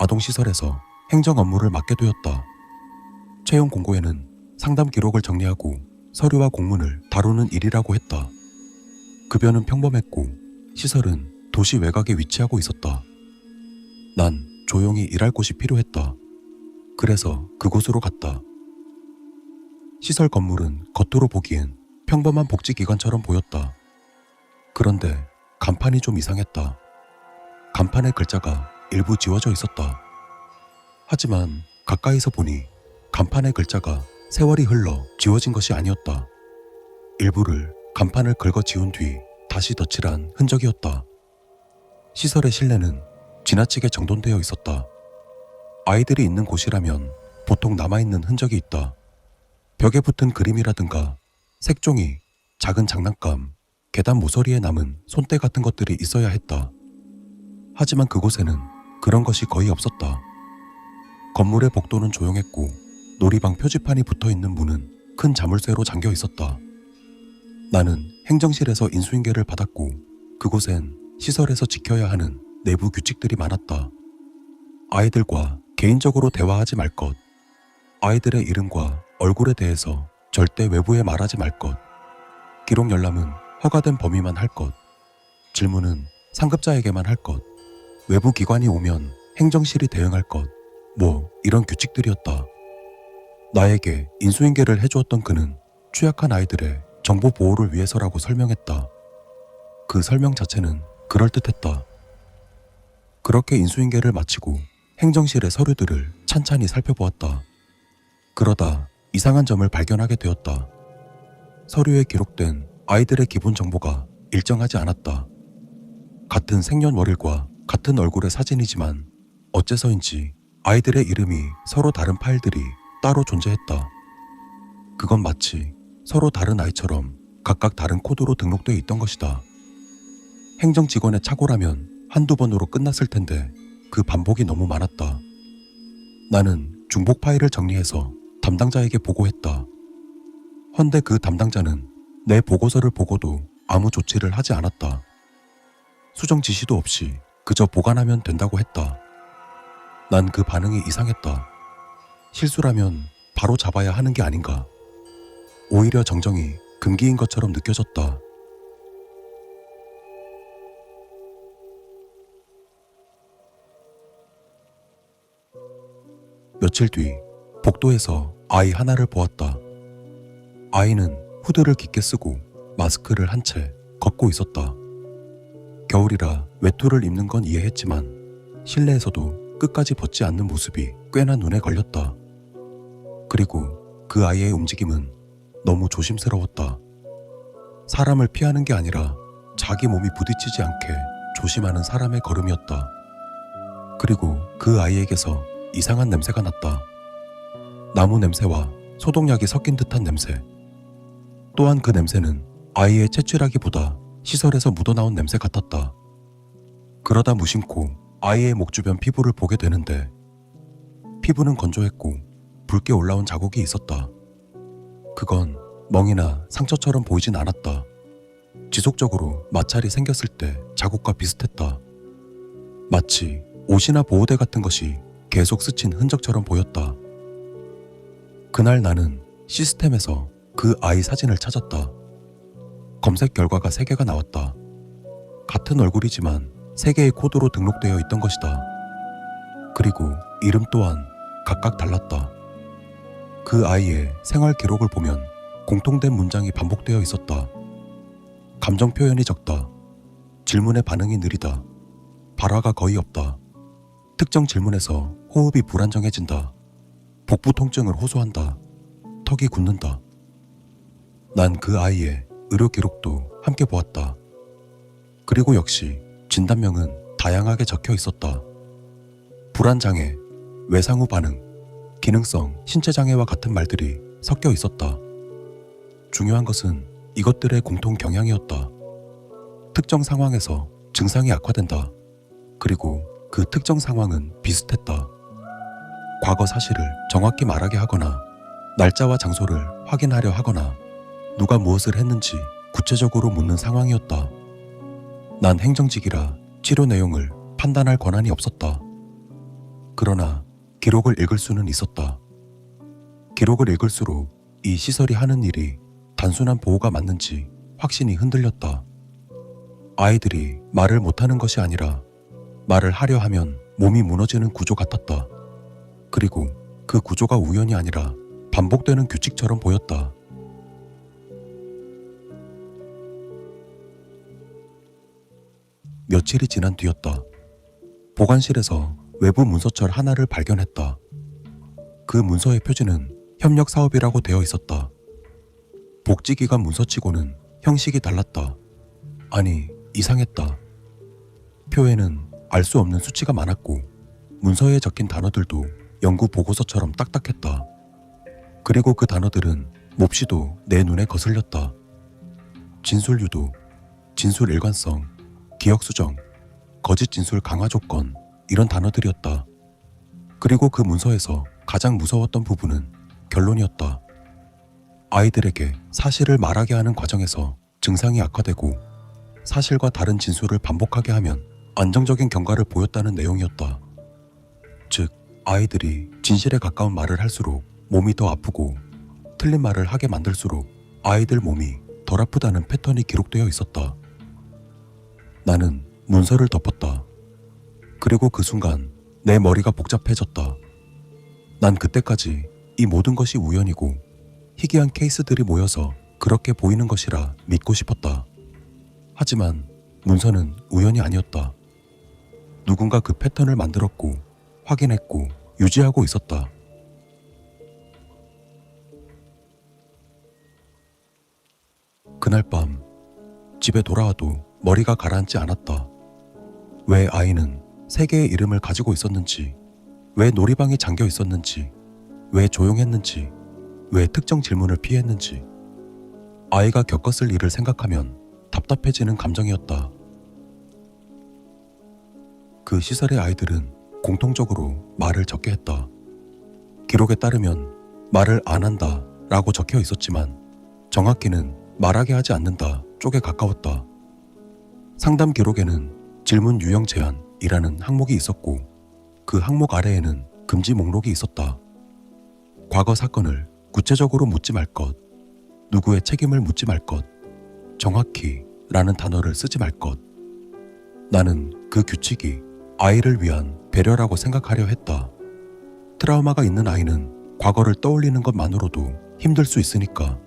아동시설에서 행정 업무를 맡게 되었다. 채용 공고에는 상담 기록을 정리하고 서류와 공문을 다루는 일이라고 했다. 급여는 평범했고 시설은 도시 외곽에 위치하고 있었다. 난 조용히 일할 곳이 필요했다. 그래서 그곳으로 갔다. 시설 건물은 겉으로 보기엔 평범한 복지기관처럼 보였다. 그런데 간판이 좀 이상했다. 간판의 글자가 일부 지워져 있었다. 하지만 가까이서 보니 간판의 글자가 세월이 흘러 지워진 것이 아니었다. 일부를 간판을 긁어 지운 뒤 다시 덧칠한 흔적이었다. 시설의 실내는 지나치게 정돈되어 있었다. 아이들이 있는 곳이라면 보통 남아있는 흔적이 있다. 벽에 붙은 그림이라든가 색종이, 작은 장난감, 계단 모서리에 남은 손때 같은 것들이 있어야 했다. 하지만 그곳에는 그런 것이 거의 없었다. 건물의 복도는 조용했고 놀이방 표지판이 붙어있는 문은 큰 자물쇠로 잠겨 있었다. 나는 행정실에서 인수인계를 받았고 그곳엔 시설에서 지켜야 하는 내부 규칙들이 많았다. 아이들과 개인적으로 대화하지 말 것, 아이들의 이름과 얼굴에 대해서 절대 외부에 말하지 말 것, 기록 열람은 허가된 범위만 할 것, 질문은 상급자에게만 할 것, 외부 기관이 오면 행정실이 대응할 것, 이런 규칙들이었다. 나에게 인수인계를 해주었던 그는 취약한 아이들의 정보 보호를 위해서라고 설명했다. 그 설명 자체는 그럴듯했다. 그렇게 인수인계를 마치고 행정실의 서류들을 찬찬히 살펴보았다. 그러다 이상한 점을 발견하게 되었다. 서류에 기록된 아이들의 기본 정보가 일정하지 않았다. 같은 생년월일과 같은 얼굴의 사진이지만 어째서인지 아이들의 이름이 서로 다른 파일들이 따로 존재했다. 그건 마치 서로 다른 아이처럼 각각 다른 코드로 등록되어 있던 것이다. 행정직원의 착오라면 한두 번으로 끝났을 텐데 그 반복이 너무 많았다. 나는 중복 파일을 정리해서 담당자에게 보고했다. 헌데 그 담당자는 내 보고서를 보고도 아무 조치를 하지 않았다. 수정 지시도 없이 그저 보관하면 된다고 했다. 난 그 반응이 이상했다. 실수라면 바로 잡아야 하는 게 아닌가. 오히려 정정이 금기인 것처럼 느껴졌다. 며칠 뒤 복도에서 아이 하나를 보았다. 아이는 후드를 깊게 쓰고 마스크를 한 채 걷고 있었다. 겨울이라 외투를 입는 건 이해했지만 실내에서도 끝까지 벗지 않는 모습이 꽤나 눈에 걸렸다. 그리고 그 아이의 움직임은 너무 조심스러웠다. 사람을 피하는 게 아니라 자기 몸이 부딪히지 않게 조심하는 사람의 걸음이었다. 그리고 그 아이에게서 이상한 냄새가 났다. 나무 냄새와 소독약이 섞인 듯한 냄새. 또한 그 냄새는 아이의 채취라기보다 시설에서 묻어나온 냄새 같았다. 그러다 무심코 아이의 목 주변 피부를 보게 되는데 피부는 건조했고 붉게 올라온 자국이 있었다. 그건 멍이나 상처처럼 보이진 않았다. 지속적으로 마찰이 생겼을 때 자국과 비슷했다. 마치 옷이나 보호대 같은 것이 계속 스친 흔적처럼 보였다. 그날 나는 시스템에서 그 아이 사진을 찾았다. 검색 결과가 3개가 나왔다. 같은 얼굴이지만 3개의 코드로 등록되어 있던 것이다. 그리고 이름 또한 각각 달랐다. 그 아이의 생활 기록을 보면 공통된 문장이 반복되어 있었다. 감정 표현이 적다. 질문에 반응이 느리다. 발화가 거의 없다. 특정 질문에서 호흡이 불안정해진다. 복부 통증을 호소한다. 턱이 굳는다. 난 그 아이의 의료 기록도 함께 보았다. 그리고 역시 진단명은 다양하게 적혀 있었다. 불안장애, 외상후 반응, 기능성 신체장애와 같은 말들이 섞여 있었다. 중요한 것은 이것들의 공통 경향이었다. 특정 상황에서 증상이 악화된다. 그리고 그 특정 상황은 비슷했다. 과거 사실을 정확히 말하게 하거나 날짜와 장소를 확인하려 하거나 누가 무엇을 했는지 구체적으로 묻는 상황이었다. 난 행정직이라 치료 내용을 판단할 권한이 없었다. 그러나 기록을 읽을 수는 있었다. 기록을 읽을수록 이 시설이 하는 일이 단순한 보호가 맞는지 확신이 흔들렸다. 아이들이 말을 못하는 것이 아니라 말을 하려 하면 몸이 무너지는 구조 같았다. 그리고 그 구조가 우연이 아니라 반복되는 규칙처럼 보였다. 며칠이 지난 뒤였다. 보관실에서 외부 문서철 하나를 발견했다. 그 문서의 표지는 협력 사업이라고 되어 있었다. 복지기관 문서치고는 형식이 달랐다. 아니, 이상했다. 표에는 알 수 없는 수치가 많았고 문서에 적힌 단어들도 연구 보고서처럼 딱딱했다. 그리고 그 단어들은 몹시도 내 눈에 거슬렸다. 진술 유도, 진술 일관성, 기억 수정, 거짓 진술 강화 조건, 이런 단어들이었다. 그리고 그 문서에서 가장 무서웠던 부분은 결론이었다. 아이들에게 사실을 말하게 하는 과정에서 증상이 악화되고 사실과 다른 진술을 반복하게 하면 안정적인 경과를 보였다는 내용이었다. 즉, 아이들이 진실에 가까운 말을 할수록 몸이 더 아프고 틀린 말을 하게 만들수록 아이들 몸이 덜 아프다는 패턴이 기록되어 있었다. 나는 문서를 덮었다. 그리고 그 순간 내 머리가 복잡해졌다. 난 그때까지 이 모든 것이 우연이고 희귀한 케이스들이 모여서 그렇게 보이는 것이라 믿고 싶었다. 하지만 문서는 우연이 아니었다. 누군가 그 패턴을 만들었고 확인했고 유지하고 있었다. 그날 밤 집에 돌아와도 머리가 가라앉지 않았다. 왜 아이는 세 개의 이름을 가지고 있었는지, 왜 놀이방에 잠겨 있었는지, 왜 조용했는지, 왜 특정 질문을 피했는지. 아이가 겪었을 일을 생각하면 답답해지는 감정이었다. 그 시설의 아이들은 공통적으로 말을 적게 했다. 기록에 따르면 말을 안 한다 라고 적혀 있었지만 정확히는 말하게 하지 않는다 쪽에 가까웠다. 상담 기록에는 질문 유형 제한이라는 항목이 있었고 그 항목 아래에는 금지 목록이 있었다. 과거 사건을 구체적으로 묻지 말 것, 누구의 책임을 묻지 말 것, 정확히 라는 단어를 쓰지 말 것. 나는 그 규칙이 아이를 위한 배려라고 생각하려 했다. 트라우마가 있는 아이는 과거를 떠올리는 것만으로도 힘들 수 있으니까.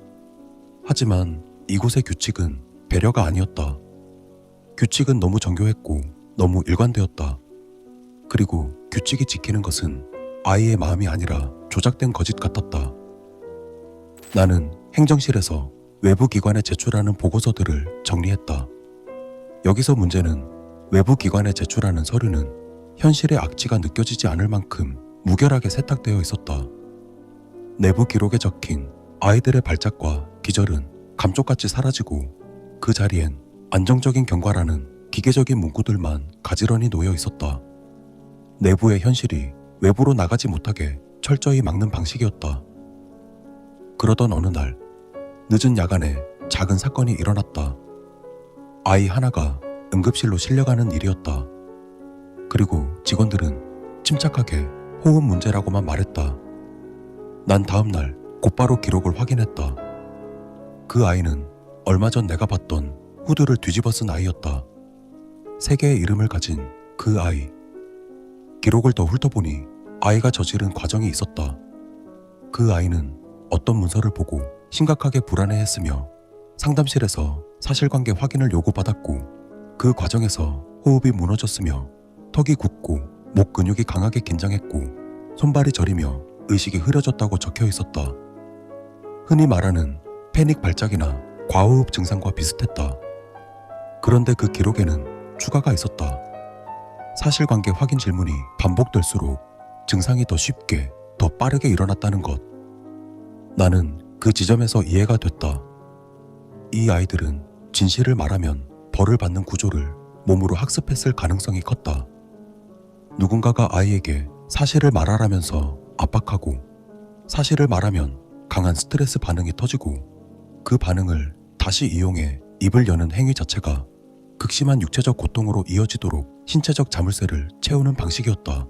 하지만 이곳의 규칙은 배려가 아니었다. 규칙은 너무 정교했고 너무 일관되었다. 그리고 규칙이 지키는 것은 아이의 마음이 아니라 조작된 거짓 같았다. 나는 행정실에서 외부 기관에 제출하는 보고서들을 정리했다. 여기서 문제는 외부 기관에 제출하는 서류는 현실의 악취가 느껴지지 않을 만큼 무결하게 세탁되어 있었다. 내부 기록에 적힌 아이들의 발작과 기절은 감쪽같이 사라지고 그 자리엔 안정적인 경과라는 기계적인 문구들만 가지런히 놓여 있었다. 내부의 현실이 외부로 나가지 못하게 철저히 막는 방식이었다. 그러던 어느 날 늦은 야간에 작은 사건이 일어났다. 아이 하나가 응급실로 실려가는 일이었다. 그리고 직원들은 침착하게 호흡 문제라고만 말했다. 난 다음 날 곧바로 기록을 확인했다. 그 아이는 얼마 전 내가 봤던 후드를 뒤집어 쓴 아이였다. 세 개의 이름을 가진 그 아이. 기록을 더 훑어보니 아이가 저지른 과정이 있었다. 그 아이는 어떤 문서를 보고 심각하게 불안해했으며 상담실에서 사실관계 확인을 요구받았고 그 과정에서 호흡이 무너졌으며 턱이 굳고 목 근육이 강하게 긴장했고 손발이 저리며 의식이 흐려졌다고 적혀 있었다. 흔히 말하는 패닉 발작이나 과호흡 증상과 비슷했다. 그런데 그 기록에는 추가가 있었다. 사실관계 확인 질문이 반복될수록 증상이 더 쉽게, 더 빠르게 일어났다는 것. 나는 그 지점에서 이해가 됐다. 이 아이들은 진실을 말하면 벌을 받는 구조를 몸으로 학습했을 가능성이 컸다. 누군가가 아이에게 사실을 말하라면서 압박하고 사실을 말하면 강한 스트레스 반응이 터지고 그 반응을 다시 이용해 입을 여는 행위 자체가 극심한 육체적 고통으로 이어지도록 신체적 자물쇠를 채우는 방식이었다.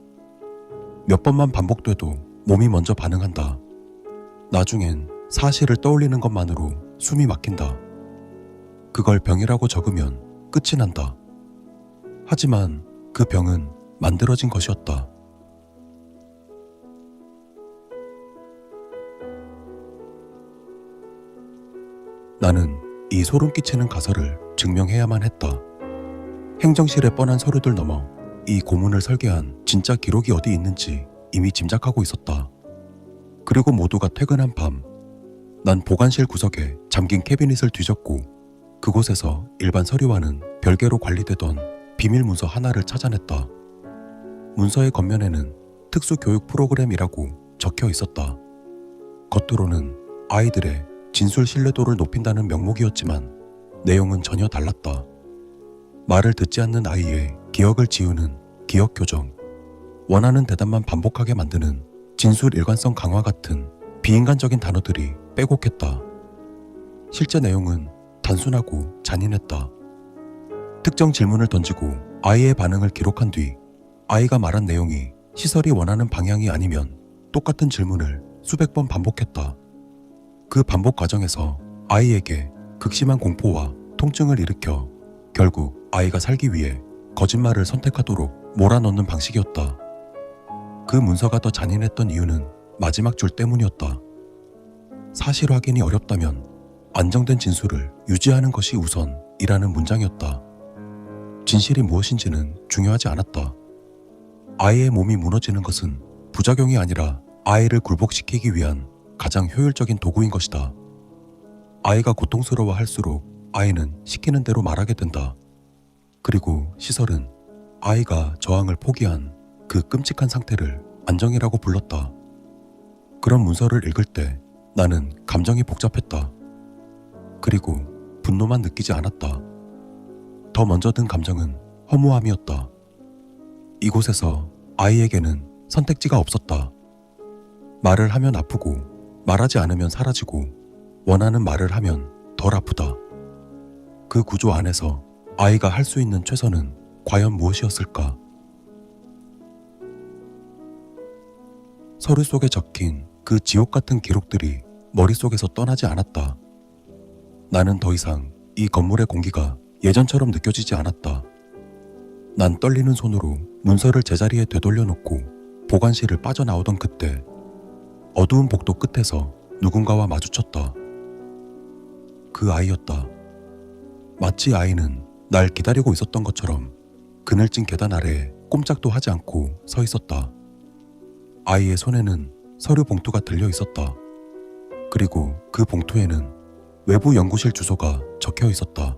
몇 번만 반복돼도 몸이 먼저 반응한다. 나중엔 사실을 떠올리는 것만으로 숨이 막힌다. 그걸 병이라고 적으면 끝이 난다. 하지만 그 병은 만들어진 것이었다. 나는 이 소름 끼치는 가설을 증명해야만 했다. 행정실의 뻔한 서류들 넘어 이 고문을 설계한 진짜 기록이 어디 있는지 이미 짐작하고 있었다. 그리고 모두가 퇴근한 밤, 난 보관실 구석에 잠긴 캐비닛을 뒤졌고 그곳에서 일반 서류와는 별개로 관리되던 비밀 문서 하나를 찾아냈다. 문서의 겉면에는 특수교육 프로그램이라고 적혀 있었다. 겉으로는 아이들의 진술 신뢰도를 높인다는 명목이었지만 내용은 전혀 달랐다. 말을 듣지 않는 아이의 기억을 지우는 기억 교정, 원하는 대답만 반복하게 만드는 진술 일관성 강화 같은 비인간적인 단어들이 빼곡했다. 실제 내용은 단순하고 잔인했다. 특정 질문을 던지고 아이의 반응을 기록한 뒤 아이가 말한 내용이 시설이 원하는 방향이 아니면 똑같은 질문을 수백 번 반복했다. 그 반복 과정에서 아이에게 극심한 공포와 통증을 일으켜 결국 아이가 살기 위해 거짓말을 선택하도록 몰아넣는 방식이었다. 그 문서가 더 잔인했던 이유는 마지막 줄 때문이었다. 사실 확인이 어렵다면 안정된 진술을 유지하는 것이 우선이라는 문장이었다. 진실이 무엇인지는 중요하지 않았다. 아이의 몸이 무너지는 것은 부작용이 아니라 아이를 굴복시키기 위한 가장 효율적인 도구인 것이다. 아이가 고통스러워할수록 아이는 시키는 대로 말하게 된다. 그리고 시설은 아이가 저항을 포기한 그 끔찍한 상태를 안정이라고 불렀다. 그런 문서를 읽을 때 나는 감정이 복잡했다. 그리고 분노만 느끼지 않았다. 더 먼저 든 감정은 허무함이었다. 이곳에서 아이에게는 선택지가 없었다. 말을 하면 아프고 말하지 않으면 사라지고 원하는 말을 하면 덜 아프다. 그 구조 안에서 아이가 할 수 있는 최선은 과연 무엇이었을까? 서류 속에 적힌 그 지옥 같은 기록들이 머릿속에서 떠나지 않았다. 나는 더 이상 이 건물의 공기가 예전처럼 느껴지지 않았다. 난 떨리는 손으로 문서를 제자리에 되돌려 놓고 보관실을 빠져나오던 그때 어두운 복도 끝에서 누군가와 마주쳤다. 그 아이였다. 마치 아이는 날 기다리고 있었던 것처럼 그늘진 계단 아래에 꼼짝도 하지 않고 서 있었다. 아이의 손에는 서류 봉투가 들려 있었다. 그리고 그 봉투에는 외부 연구실 주소가 적혀 있었다.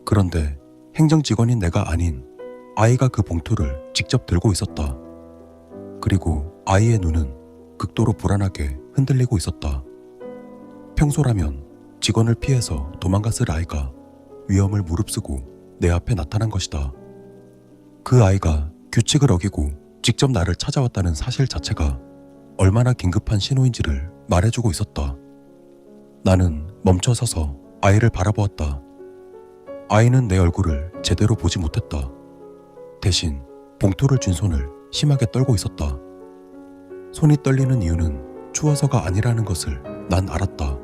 그런데 행정직원인 내가 아닌 아이가 그 봉투를 직접 들고 있었다. 그리고 아이의 눈은 극도로 불안하게 흔들리고 있었다. 평소라면 직원을 피해서 도망갔을 아이가 위험을 무릅쓰고 내 앞에 나타난 것이다. 그 아이가 규칙을 어기고 직접 나를 찾아왔다는 사실 자체가 얼마나 긴급한 신호인지를 말해주고 있었다. 나는 멈춰서서 아이를 바라보았다. 아이는 내 얼굴을 제대로 보지 못했다. 대신 봉투를 쥔 손을 심하게 떨고 있었다. 손이 떨리는 이유는 추워서가 아니라는 것을 난 알았다.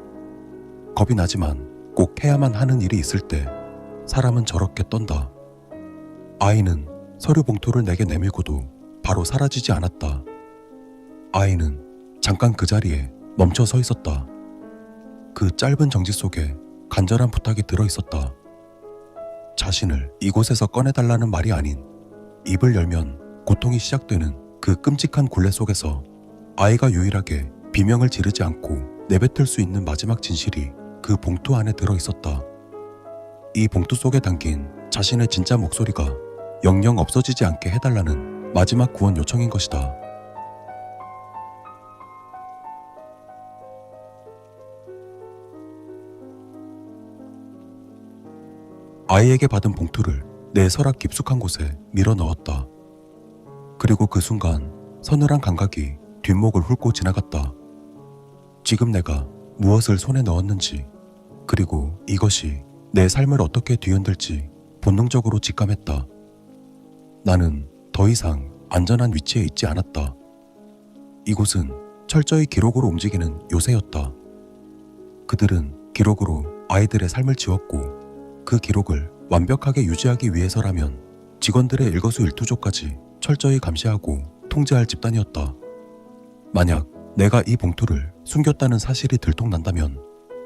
겁이 나지만 꼭 해야만 하는 일이 있을 때 사람은 저렇게 떤다. 아이는 서류 봉투를 내게 내밀고도 바로 사라지지 않았다. 아이는 잠깐 그 자리에 멈춰 서 있었다. 그 짧은 정지 속에 간절한 부탁이 들어있었다. 자신을 이곳에서 꺼내달라는 말이 아닌 입을 열면 고통이 시작되는 그 끔찍한 굴레 속에서 아이가 유일하게 비명을 지르지 않고 내뱉을 수 있는 마지막 진실이 그 봉투 안에 들어있었다. 이 봉투 속에 담긴 자신의 진짜 목소리가 영영 없어지지 않게 해달라는 마지막 구원 요청인 것이다. 아이에게 받은 봉투를 내 서랍 깊숙한 곳에 밀어 넣었다. 그리고 그 순간 서늘한 감각이 뒷목을 훑고 지나갔다. 지금 내가 무엇을 손에 넣었는지, 그리고 이것이 내 삶을 어떻게 뒤흔들지 본능적으로 직감했다. 나는 더 이상 안전한 위치에 있지 않았다. 이곳은 철저히 기록으로 움직이는 요새였다. 그들은 기록으로 아이들의 삶을 지웠고 그 기록을 완벽하게 유지하기 위해서라면 직원들의 일거수일투족까지 철저히 감시하고 통제할 집단이었다. 만약 내가 이 봉투를 숨겼다는 사실이 들통난다면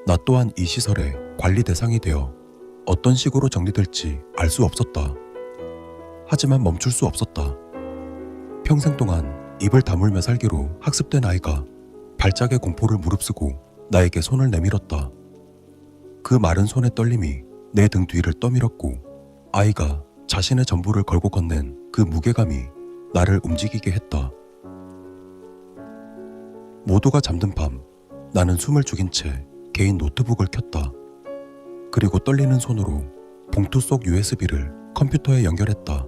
나 또한 이 시설의 관리 대상이 되어 어떤 식으로 정리될지 알 수 없었다. 하지만 멈출 수 없었다. 평생 동안 입을 다물며 살기로 학습된 아이가 발작의 공포를 무릅쓰고 나에게 손을 내밀었다. 그 마른 손의 떨림이 내 등 뒤를 떠밀었고 아이가 자신의 전부를 걸고 건넨 그 무게감이 나를 움직이게 했다. 모두가 잠든 밤, 나는 숨을 죽인 채 개인 노트북을 켰다. 그리고 떨리는 손으로 봉투 속 USB를 컴퓨터에 연결했다.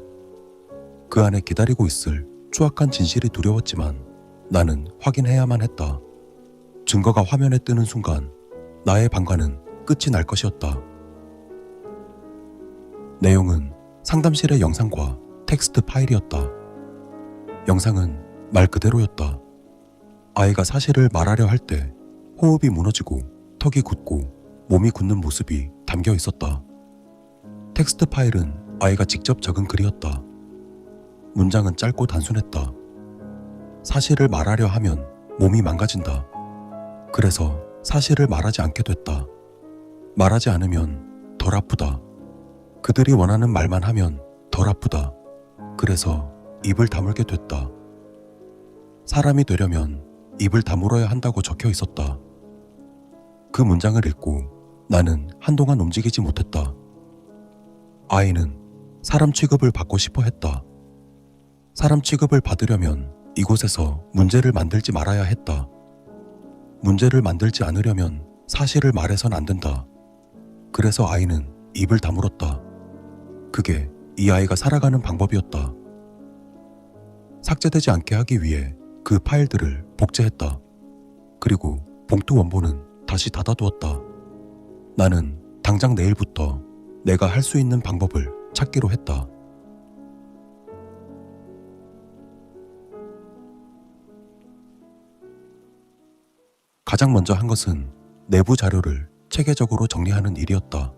그 안에 기다리고 있을 추악한 진실이 두려웠지만 나는 확인해야만 했다. 증거가 화면에 뜨는 순간 나의 방관은 끝이 날 것이었다. 내용은 상담실의 영상과 텍스트 파일이었다. 영상은 말 그대로였다. 아이가 사실을 말하려 할 때 호흡이 무너지고 턱이 굳고 몸이 굳는 모습이 담겨 있었다. 텍스트 파일은 아이가 직접 적은 글이었다. 문장은 짧고 단순했다. 사실을 말하려 하면 몸이 망가진다. 그래서 사실을 말하지 않게 됐다. 말하지 않으면 덜 아프다. 그들이 원하는 말만 하면 덜 아프다. 그래서 입을 다물게 됐다. 사람이 되려면 입을 다물어야 한다고 적혀 있었다. 그 문장을 읽고 나는 한동안 움직이지 못했다. 아이는 사람 취급을 받고 싶어 했다. 사람 취급을 받으려면 이곳에서 문제를 만들지 말아야 했다. 문제를 만들지 않으려면 사실을 말해선 안 된다. 그래서 아이는 입을 다물었다. 그게 이 아이가 살아가는 방법이었다. 삭제되지 않게 하기 위해 그 파일들을 복제했다. 그리고 봉투 원본은 다시 닫아두었다. 나는 당장 내일부터 내가 할 수 있는 방법을 찾기로 했다. 가장 먼저 한 것은 내부 자료를 체계적으로 정리하는 일이었다.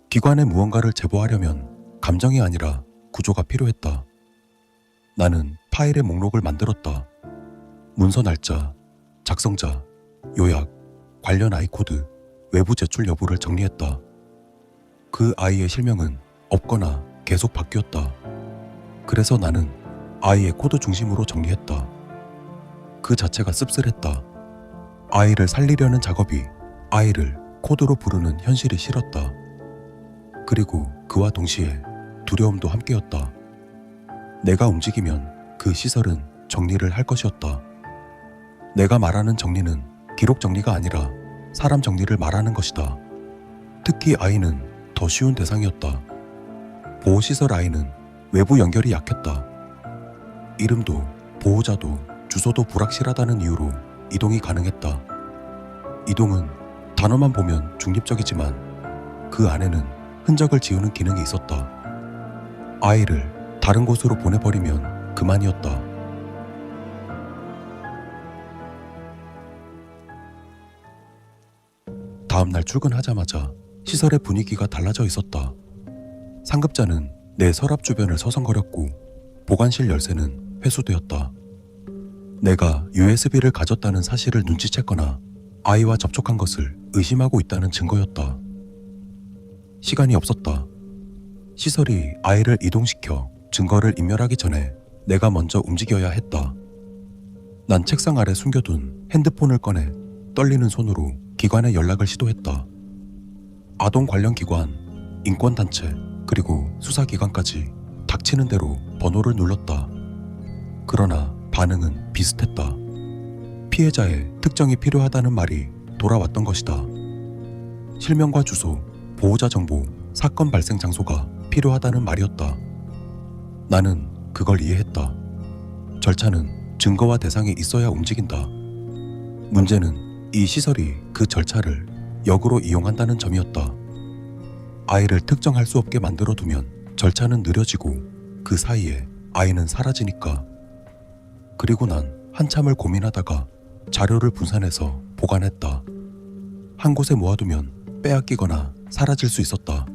기관에 무언가를 제보하려면 감정이 아니라 구조가 필요했다. 나는 파일의 목록을 만들었다. 문서 날짜, 작성자, 요약, 관련 아이코드, 외부 제출 여부를 정리했다. 그 아이의 실명은 없거나 계속 바뀌었다. 그래서 나는 아이의 코드 중심으로 정리했다. 그 자체가 씁쓸했다. 아이를 살리려는 작업이 아이를 코드로 부르는 현실이 싫었다. 그리고 그와 동시에 두려움도 함께였다. 내가 움직이면 그 시설은 정리를 할 것이었다. 내가 말하는 정리는 기록 정리가 아니라 사람 정리를 말하는 것이다. 특히 아이는 더 쉬운 대상이었다. 보호시설 아이는 외부 연결이 약했다. 이름도 보호자도 주소도 불확실하다는 이유로 이동이 가능했다. 이동은 단어만 보면 중립적이지만 그 안에는 흔적을 지우는 기능이 있었다. 아이를 다른 곳으로 보내버리면 그만이었다. 다음날 출근하자마자 시설의 분위기가 달라져 있었다. 상급자는 내 서랍 주변을 서성거렸고 보관실 열쇠는 회수되었다. 내가 USB를 가졌다는 사실을 눈치챘거나 아이와 접촉한 것을 의심하고 있다는 증거였다. 시간이 없었다. 시설이 아이를 이동시켜 증거를 인멸하기 전에 내가 먼저 움직여야 했다. 난 책상 아래 숨겨둔 핸드폰을 꺼내 떨리는 손으로 기관에 연락을 시도했다. 아동 관련 기관, 인권단체, 그리고 수사기관까지 닥치는 대로 번호를 눌렀다. 그러나 반응은 비슷했다. 피해자의 특정이 필요하다는 말이 돌아왔던 것이다. 실명과 주소, 보호자 정보, 사건 발생 장소가 필요하다는 말이었다. 나는 그걸 이해했다. 절차는 증거와 대상이 있어야 움직인다. 문제는 이 시설이 그 절차를 역으로 이용한다는 점이었다. 아이를 특정할 수 없게 만들어두면 절차는 느려지고 그 사이에 아이는 사라지니까. 그리고 난 한참을 고민하다가 자료를 분산해서 보관했다. 한 곳에 모아두면 빼앗기거나 사라질 수 있었다.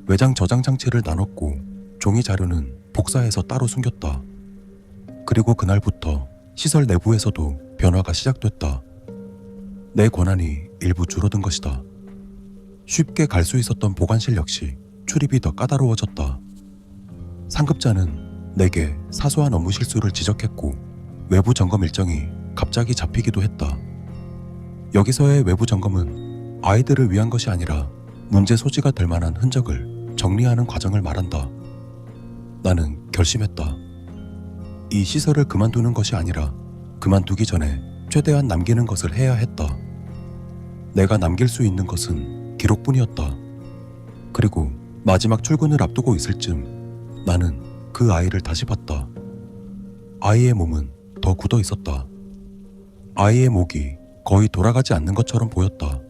외장 저장 장치를 나눴고 종이 자료는 복사해서 따로 숨겼다. 그리고 그날부터 시설 내부에서도 변화가 시작됐다. 내 권한이 일부 줄어든 것이다. 쉽게 갈 수 있었던 보관실 역시 출입이 더 까다로워졌다. 상급자는 내게 사소한 업무 실수를 지적했고 외부 점검 일정이 갑자기 잡히기도 했다. 여기서의 외부 점검은 아이들을 위한 것이 아니라 문제 소지가 될 만한 흔적을 정리하는 과정을 말한다. 나는 결심했다. 이 시설을 그만두는 것이 아니라 그만두기 전에 최대한 남기는 것을 해야 했다. 내가 남길 수 있는 것은 기록뿐이었다. 그리고 마지막 출근을 앞두고 있을 쯤 나는 그 아이를 다시 봤다. 아이의 몸은 더 굳어 있었다. 아이의 목이 거의 돌아가지 않는 것처럼 보였다.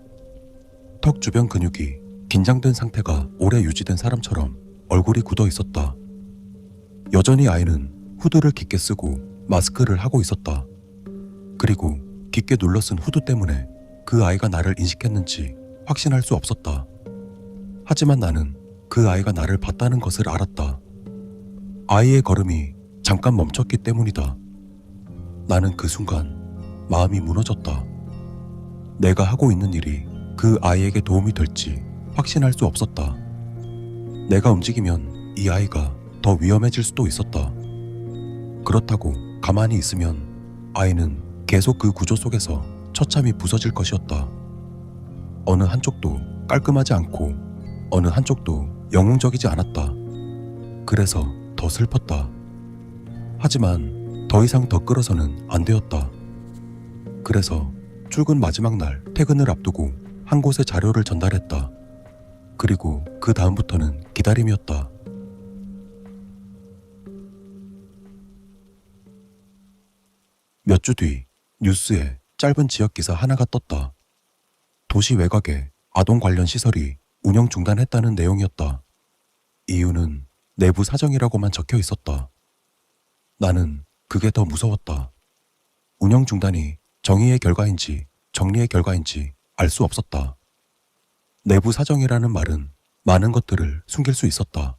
턱 주변 근육이 긴장된 상태가 오래 유지된 사람처럼 얼굴이 굳어 있었다. 여전히 아이는 후드를 깊게 쓰고 마스크를 하고 있었다. 그리고 깊게 눌러 쓴 후드 때문에 그 아이가 나를 인식했는지 확신할 수 없었다. 하지만 나는 그 아이가 나를 봤다는 것을 알았다. 아이의 걸음이 잠깐 멈췄기 때문이다. 나는 그 순간 마음이 무너졌다. 내가 하고 있는 일이 그 아이에게 도움이 될지 확신할 수 없었다. 내가 움직이면 이 아이가 더 위험해질 수도 있었다. 그렇다고 가만히 있으면 아이는 계속 그 구조 속에서 처참히 부서질 것이었다. 어느 한쪽도 깔끔하지 않고 어느 한쪽도 영웅적이지 않았다. 그래서 더 슬펐다. 하지만 더 이상 더 끌어서는 안 되었다. 그래서 출근 마지막 날 퇴근을 앞두고 한 곳에 자료를 전달했다. 그리고 그 다음부터는 기다림이었다. 몇 주 뒤 뉴스에 짧은 지역 기사 하나가 떴다. 도시 외곽에 아동 관련 시설이 운영 중단했다는 내용이었다. 이유는 내부 사정이라고만 적혀 있었다. 나는 그게 더 무서웠다. 운영 중단이 정의의 결과인지 정리의 결과인지 알 수 없었다. 내부 사정이라는 말은 많은 것들을 숨길 수 있었다.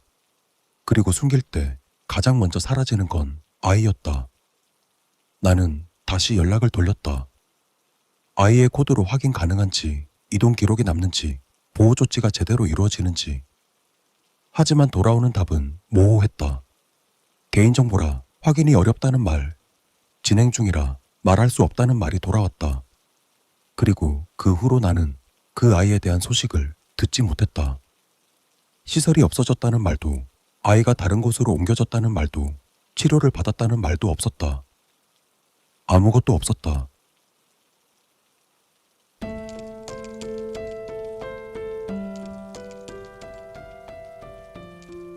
그리고 숨길 때 가장 먼저 사라지는 건 아이였다. 나는 다시 연락을 돌렸다. 아이의 코드로 확인 가능한지, 이동 기록이 남는지, 보호 조치가 제대로 이루어지는지. 하지만 돌아오는 답은 모호했다. 개인정보라 확인이 어렵다는 말, 진행 중이라 말할 수 없다는 말이 돌아왔다. 그리고 그 후로 나는 그 아이에 대한 소식을 듣지 못했다. 시설이 없어졌다는 말도, 아이가 다른 곳으로 옮겨졌다는 말도, 치료를 받았다는 말도 없었다. 아무것도 없었다.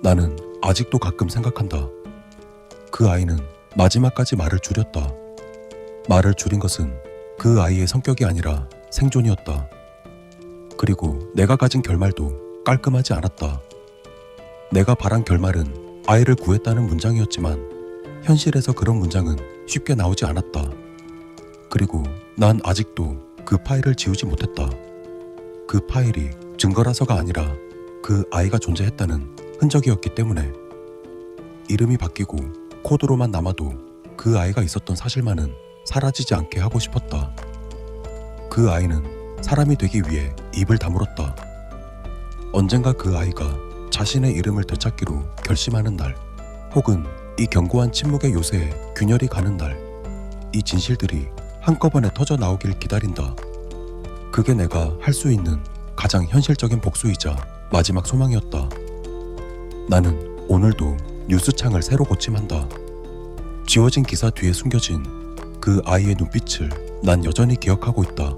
나는 아직도 가끔 생각한다. 그 아이는 마지막까지 말을 줄였다. 말을 줄인 것은 그 아이의 성격이 아니라 생존이었다. 그리고 내가 가진 결말도 깔끔하지 않았다. 내가 바란 결말은 아이를 구했다는 문장이었지만 현실에서 그런 문장은 쉽게 나오지 않았다. 그리고 난 아직도 그 파일을 지우지 못했다. 그 파일이 증거라서가 아니라 그 아이가 존재했다는 흔적이었기 때문에. 이름이 바뀌고 코드로만 남아도 그 아이가 있었던 사실만은 사라지지 않게 하고 싶었다. 그 아이는 사람이 되기 위해 입을 다물었다. 언젠가 그 아이가 자신의 이름을 되찾기로 결심하는 날, 혹은 이 견고한 침묵의 요새에 균열이 가는 날, 이 진실들이 한꺼번에 터져 나오길 기다린다. 그게 내가 할 수 있는 가장 현실적인 복수이자 마지막 소망이었다. 나는 오늘도 뉴스창을 새로 고침한다. 지워진 기사 뒤에 숨겨진 그 아이의 눈빛을 난 여전히 기억하고 있다.